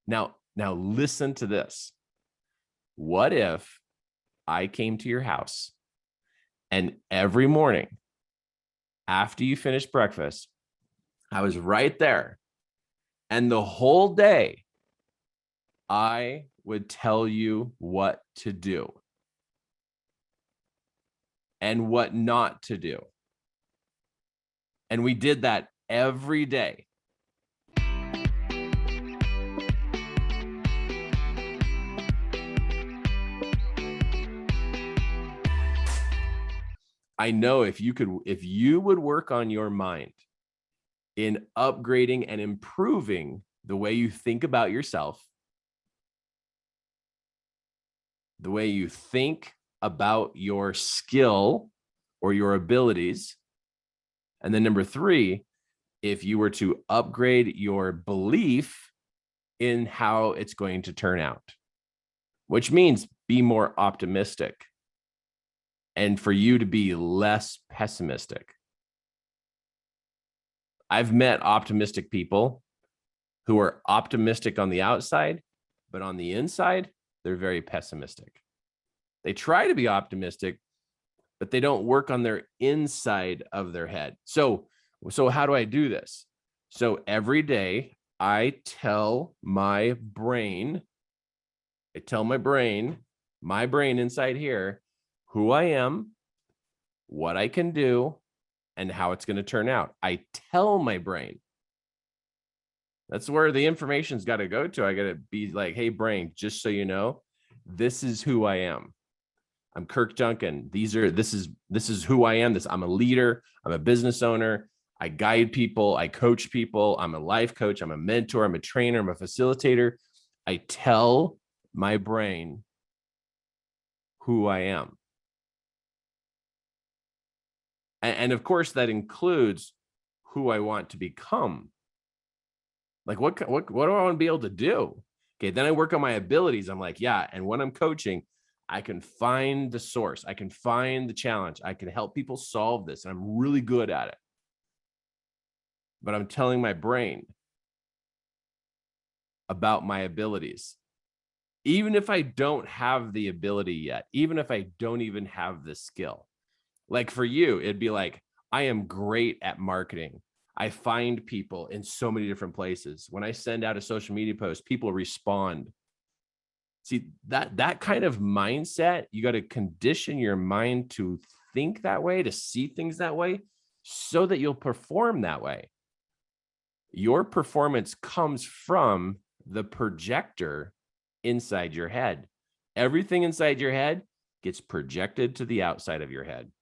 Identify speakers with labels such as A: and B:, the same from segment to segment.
A: Now listen to this. What if I came to your house and every morning after you finished breakfast, I was right there, and the whole day I would tell you what to do and what not to do. And we did that every day. I know if you would work on your mind in upgrading and improving the way you think about yourself, the way you think about your skill or your abilities. And then number 3, if you were to upgrade your belief in how it's going to turn out, which means be more optimistic and for you to be less pessimistic. I've met optimistic people who are optimistic on the outside, but on the inside, they're very pessimistic. They try to be optimistic, but they don't work on their inside of their head. So how do I do this? So every day I tell my brain inside here, who I am, what I can do, and how it's going to turn out. I tell my brain. That's where the information's got to go to. I got to be like, hey, brain, just so you know, this is who I am. I'm Kirk Duncan. This is who I am. I'm a leader. I'm a business owner. I guide people. I coach people. I'm a life coach. I'm a mentor. I'm a trainer. I'm a facilitator. I tell my brain who I am. And of course, that includes who I want to become. Like, what do I want to be able to do? Okay, then I work on my abilities. I'm like, yeah, and when I'm coaching, I can find the source. I can find the challenge. I can help people solve this, and I'm really good at it. But I'm telling my brain about my abilities. Even if I don't have the ability yet, even if I don't even have the skill. Like for you, it'd be like, I am great at marketing. I find people in so many different places. When I send out a social media post, people respond. See, that kind of mindset, you got to condition your mind to think that way, to see things that way, so that you'll perform that way. Your performance comes from the projector inside your head. Everything inside your head gets projected to the outside of your head.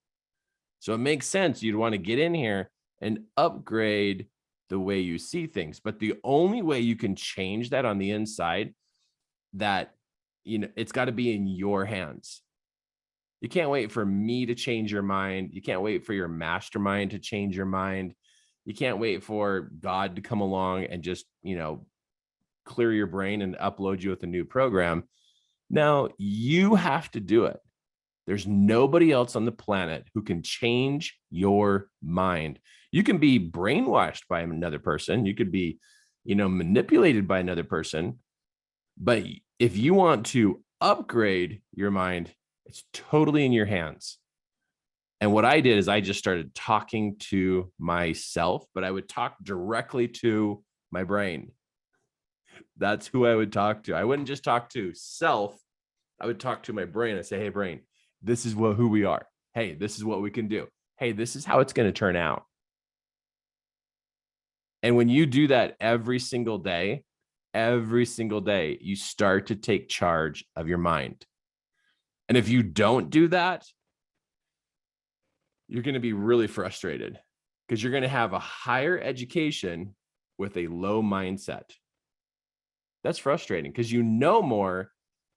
A: So it makes sense you'd want to get in here and upgrade the way you see things. But the only way you can change that on the inside, that, it's got to be in your hands. You can't wait for me to change your mind. You can't wait for your mastermind to change your mind. You can't wait for God to come along and just, clear your brain and upload you with a new program. Now you have to do it. There's nobody else on the planet who can change your mind. You can be brainwashed by another person. You could be, manipulated by another person. But if you want to upgrade your mind, it's totally in your hands. And what I did is I just started talking to myself, but I would talk directly to my brain. That's who I would talk to. I wouldn't just talk to self. I would talk to my brain and say, hey, brain, this is who we are. Hey, this is what we can do. Hey, this is how it's going to turn out. And when you do that every single day, you start to take charge of your mind. And if you don't do that, you're going to be really frustrated because you're going to have a higher education with a low mindset. That's frustrating because you know more,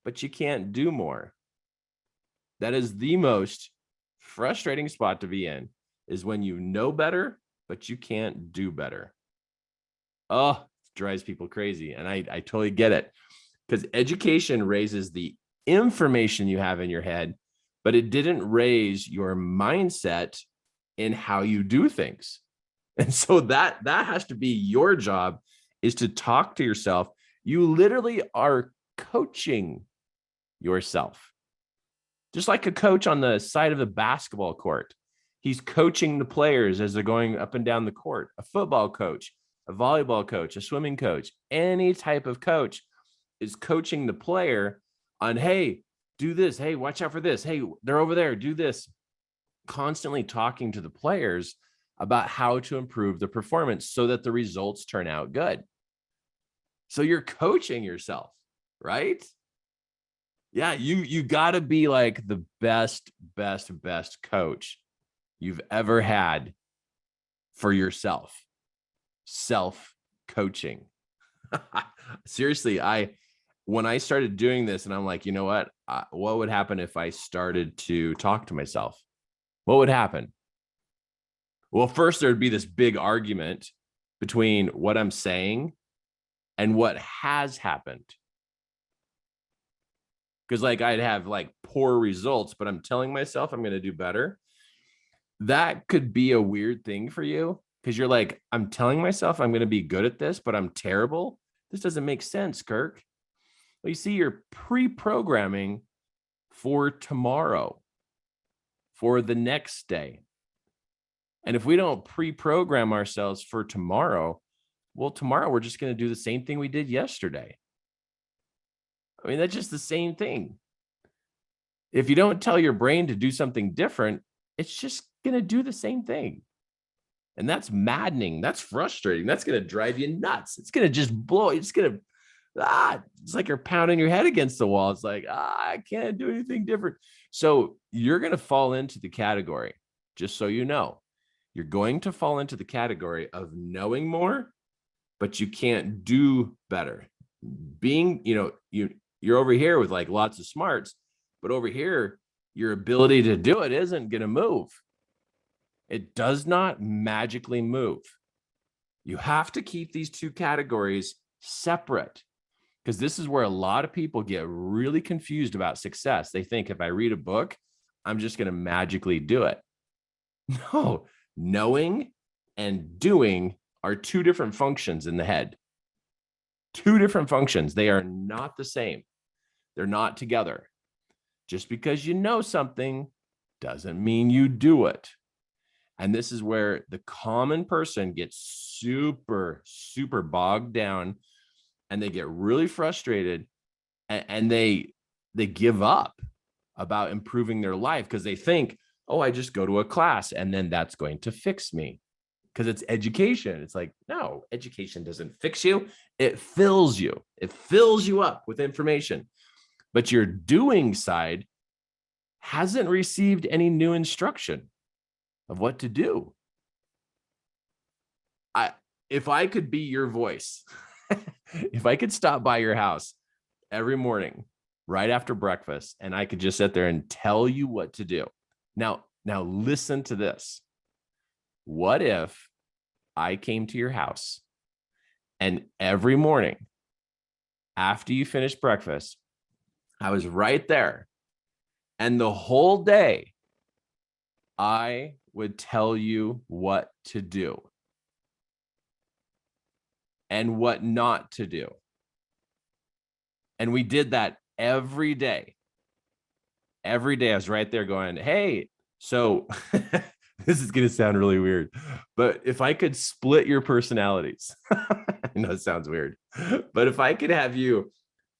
A: but you can't do more. That is the most frustrating spot to be in, is when you know better, but you can't do better. Oh, it drives people crazy. And I totally get it, because education raises the information you have in your head, but it didn't raise your mindset in how you do things. And so that has to be your job, is to talk to yourself. You literally are coaching yourself. Just like a coach on the side of the basketball court. He's coaching the players as they're going up and down the court. A football coach, a volleyball coach, a swimming coach, any type of coach is coaching the player on, hey, do this. Hey, watch out for this. Hey, they're over there. Do this. Constantly talking to the players about how to improve the performance so that the results turn out good. So you're coaching yourself, right? Yeah, you got to be like the best coach you've ever had for yourself. Self-coaching. Seriously, when I started doing this, and I'm like, you know what would happen if I started to talk to myself? What would happen? Well, first there'd be this big argument between what I'm saying and what has happened. Because like I'd have like poor results, but I'm telling myself I'm going to do better. That could be a weird thing for you because you're like, I'm telling myself I'm going to be good at this, but I'm terrible. This doesn't make sense, Kirk. Well, you see, you're pre-programming for tomorrow, for the next day. And if we don't pre-program ourselves for tomorrow, well, tomorrow we're just going to do the same thing we did yesterday. I mean, that's just the same thing. If you don't tell your brain to do something different, it's just going to do the same thing. And that's maddening. That's frustrating. That's going to drive you nuts. It's going to just blow. It's going to, it's like you're pounding your head against the wall. It's like, I can't do anything different. So you're going to fall into the category, just so you know, you're going to fall into the category of knowing more, but you can't do better. Being, you're over here with like lots of smarts, but over here, your ability to do it isn't going to move. It does not magically move. You have to keep these two categories separate, because this is where a lot of people get really confused about success. They think if I read a book, I'm just going to magically do it. No, knowing and doing are two different functions in the head. Two different functions. They are not the same. They're not together. Just because you know something doesn't mean you do it. And this is where the common person gets super bogged down, and they get really frustrated, and they give up about improving their life because they think, oh, I just go to a class and then that's going to fix me. Because it's education. It's like, no, education doesn't fix you. It fills you. It fills you up with information. But your doing side hasn't received any new instruction of what to do. If I could be your voice, if I could stop by your house every morning right after breakfast, and I could just sit there and tell you what to do. Now listen to this. What if I came to your house and every morning after you finished breakfast, I was right there, and the whole day I would tell you what to do and what not to do. And we did that every day. Every day I was right there going, hey, so this is going to sound really weird, but if I could split your personalities, I know it sounds weird, but if I could have you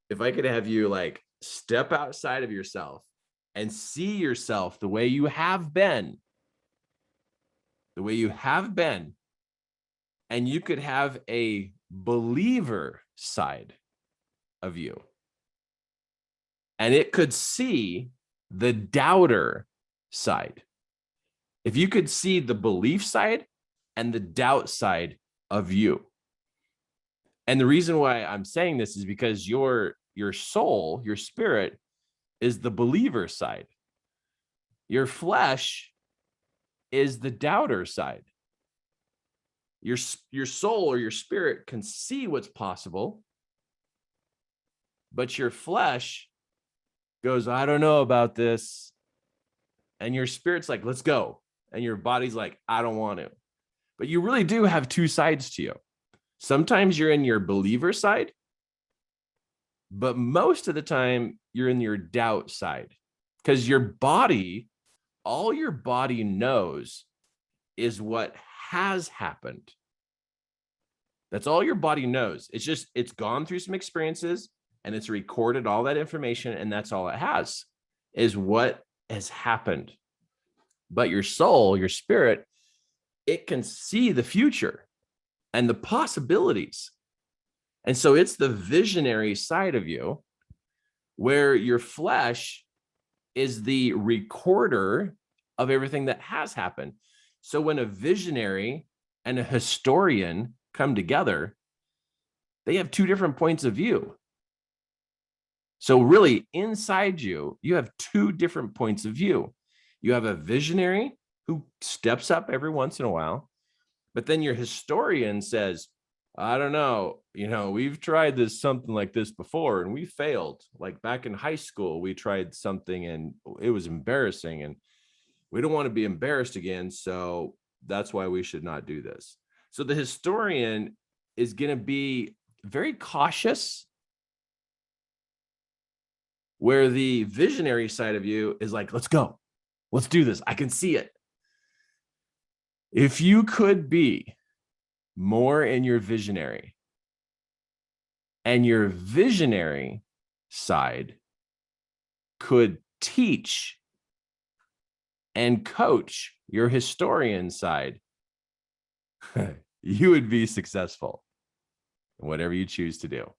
A: like step outside of yourself and see yourself the way you have been, and you could have a believer side of you, and it could see the doubter side. If you could see the belief side and the doubt side of you. And the reason why I'm saying this is because your soul, your spirit, is the believer side. Your flesh is the doubter side. Your soul or your spirit can see what's possible, but your flesh goes, I don't know about this. And your spirit's like, let's go. And your body's like, I don't want to. But you really do have two sides to you. Sometimes you're in your believer side, But most of the time, you're in your doubt side because your body, all your body knows is what has happened. That's all your body knows. It's just, it's gone through some experiences and it's recorded all that information. And that's all it has, is what has happened. But your soul, your spirit, it can see the future and the possibilities. And so it's the visionary side of you, where your flesh is the recorder of everything that has happened. So when a visionary and a historian come together, they have two different points of view. So really inside you, you have two different points of view. You have a visionary who steps up every once in a while, but then your historian says, I don't know, we've tried this, something like this before and we failed. Like back in high school, we tried something and it was embarrassing and we don't want to be embarrassed again. So that's why we should not do this. So the historian is going to be very cautious, where the visionary side of you is like, let's go, let's do this. I can see it. If you could be more in your visionary, and your visionary side could teach and coach your historian side, you would be successful in whatever you choose to do.